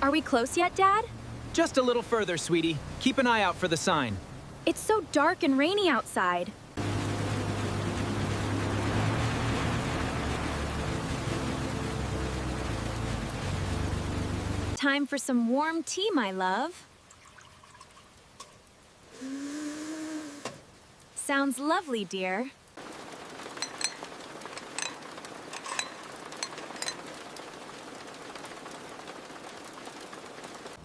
Are we close yet, Dad? Just a little further, sweetie. Keep an eye out for the sign. It's so dark and rainy outside. Time for some warm tea, my love. Sounds lovely, dear.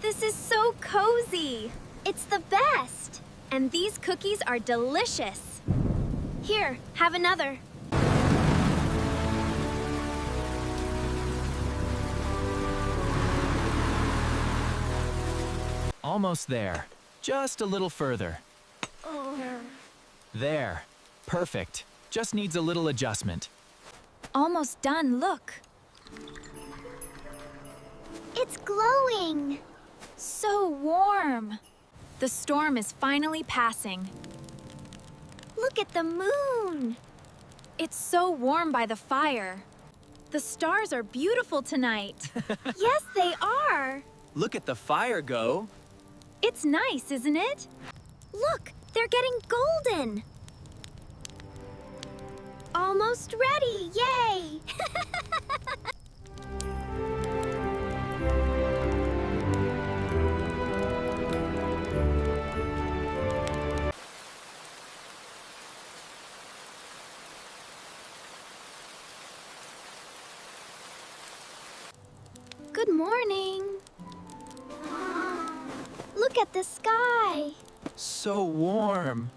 This is so cozy. It's the best. And these cookies are delicious. Here, have another. Almost there. Just a little further. There. Perfect. Just needs a little adjustment. Almost done, look. It's glowing. So warm. The storm is finally passing. Look at the moon. It's so warm by the fire. The stars are beautiful tonight. Yes, they are. Look at the fire go. It's nice, isn't it? Look, they're getting golden. Almost ready, yay! Good morning. Look at the sky. So warm.